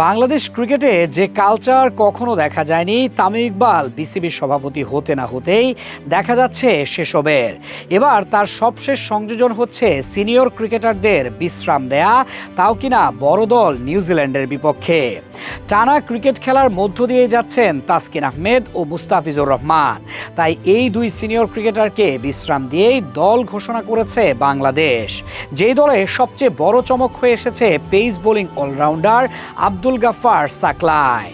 বাংলাদেশ ক্রিকেটে যে কালচার কখনো দেখা যায়নি, তামিম ইকবাল বিসিবির সভাপতি হতে না হতেই দেখা যাচ্ছে সেসবের। এবার তার সবশেষ সংযোজন হচ্ছে সিনিয়র ক্রিকেটারদের বিশ্রাম দেয়া, তাও কিনা বড় দল নিউজিল্যান্ডের বিপক্ষে। টানা ক্রিকেট খেলার মধ্য দিয়ে যাচ্ছেন তাসকিন আহমেদ ও মুস্তাফিজুর রহমান। তাই এই দুই সিনিয়র ক্রিকেটারকে বিশ্রাম দিয়েই দল ঘোষণা করেছে বাংলাদেশ। যেই দলে সবচেয়ে বড় চমক হয়ে এসেছে pace bowling allrounder Abdul Gaffar Saklain.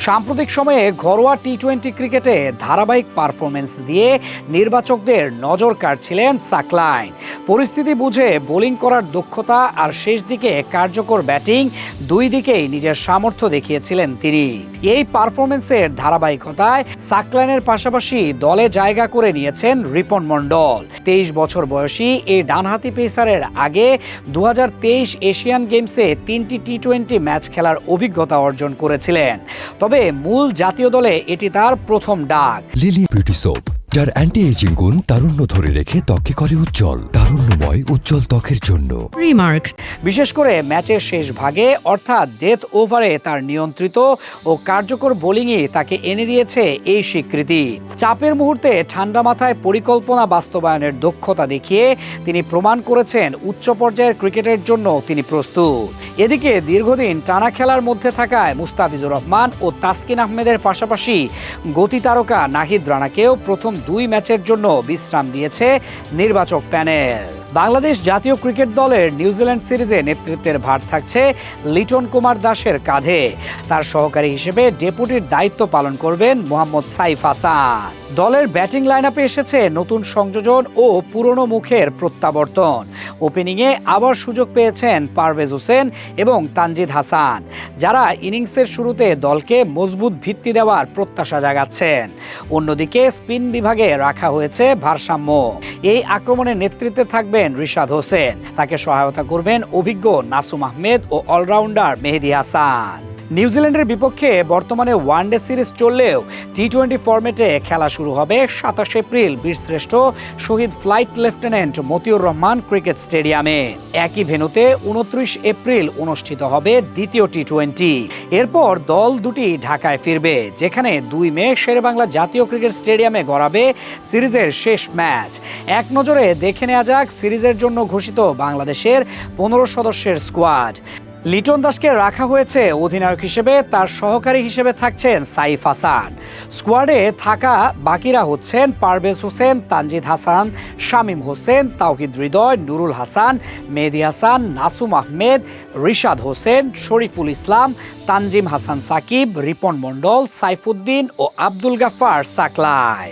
সাম্প্রতিক সময়ে ঘরোয়া টি-20 ক্রিকেটে ধারাবাহিক পারফরমেন্স দিয়ে নির্বাচকদের নজর কাড়ছিলেন সাকলাই। পরিস্থিতি বুঝে বোলিং করার দক্ষতা আর শেষ দিকে কার্যকর ব্যাটিং, দুই দিকেই নিজের সামর্থ্য দেখিয়েছিলেন তিনি। এই পারফরমেন্সের ধারাবাহিকতায় সাকলাইনের পাশাপাশি দলে জায়গা করে নিয়েছেন রিপন মণ্ডল। 23 বছর বয়সী এই ডানহাতি পেসারের আগে 2023 এশিয়ান গেমসে 3টি টি-20 ম্যাচ খেলার অভিজ্ঞতা অর্জন করেছিলেন। তবে মূল জাতীয় দলে এটি তার প্রথম ডাক। লিলি বিউটি সোপ, যার অ্যান্টি এজিং গুণ তারুণ্য ধরে রেখে ত্বকে করে উজ্জ্বল। তারুণ্যময় উজ্জ্বল ত্বকের জন্য রিমার্ক। বিশেষ করে ম্যাচের শেষ ভাগে অর্থাৎ ডেথ ওভারে তার নিয়ন্ত্রিত ও কার্যকর বোলিংই তাকে এনে দিয়েছে এই স্বীকৃতি। চাপের মুহূর্তে ঠান্ডা মাথায় পরিকল্পনা বাস্তবায়নের দক্ষতা দেখিয়ে তিনি প্রমাণ করেছেন উচ্চ পর্যায়ের ক্রিকেটের জন্য তিনি প্রস্তুত। এদিকে দীর্ঘদিন টানা খেলার মধ্যে থাকায় মুস্তাফিজুর রহমান ও তাসকিন আহমেদের পাশাপাশি গতি তারকা নাহিদ রানাকেও প্রথম 2 ম্যাচের জন্য বিশ্রাম দিয়েছে নির্বাচক প্যানেল। বাংলাদেশ জাতীয় ক্রিকেট দলের নিউজিল্যান্ড সিরিজে নেতৃত্বের ভার থাকছে লিটন কুমার দাসের কাঁধে। তার সহকারী হিসেবে ডেপুটির দায়িত্ব পালন করবেন মোহাম্মদ সাইফ হাসান। দলের ব্যাটিং লাইনআপে এসেছে নতুন সংযোজন ও পুরনো মুখের প্রত্যাবর্তন। ওপেনিংয়ে আবার সুযোগ পেয়েছেন পারভেজ হোসেন এবং তানজিদ হাসান, যারা ইনিংসের শুরুতে দলকে মজবুত ভিত্তি দেওয়ার প্রত্যাশা জাগাচ্ছেন। অন্যদিকে স্পিন বিভাগে রাখা হয়েছে ভারসাম্য। এই আক্রমণের নেতৃত্বে থাকবেন রিশাদ হোসেন, তাকে সহায়তা করবেন অভিজ্ঞ নাসুম আহমেদ ও অলরাউন্ডার মেহেদী হাসান। নিউজিল্যান্ডের বিপক্ষে বর্তমানে ওয়ানডে সিরিজ চললেও টি-20 ফরম্যাটে খেলা শুরু হবে 27 এপ্রিল বীরশ্রেষ্ঠ শহীদ flight lieutenant Motiur Rahman cricket স্টেডিয়ামে। একই ভেন্যুতে 29 এপ্রিল অনুষ্ঠিত হবে দ্বিতীয় টি-20। এরপর দল দুটি ঢাকায় ফিরবে, যেখানে 2 মে শেরেবাংলা জাতীয় ক্রিকেট স্টেডিয়ামে গড়াবে সিরিজের শেষ ম্যাচ। এক নজরে দেখে নেওয়া যাক সিরিজের জন্য ঘোষিত বাংলাদেশের 15 সদস্যের স্কোয়াড। লিটন দাসকে রাখা হয়েছে অধিনায়ক হিসেবে, তার সহকারী হিসেবে থাকছেন সাইফ হাসান। স্কোয়াডে থাকা বাকিরা হচ্ছেন পারভেজ হোসেন, তানজিদ হাসান, শামীম হোসেন, তাওহিদ হৃদয়, নুরুল হাসান, মেহেদী হাসান, নাসুম আহমেদ, রিশাদ হোসেন, শরীফুল ইসলাম, তানজিম হাসান সাকিব, রিপন মণ্ডল, সাইফুদ্দিন ও আব্দুল গাফফার সাকলাই।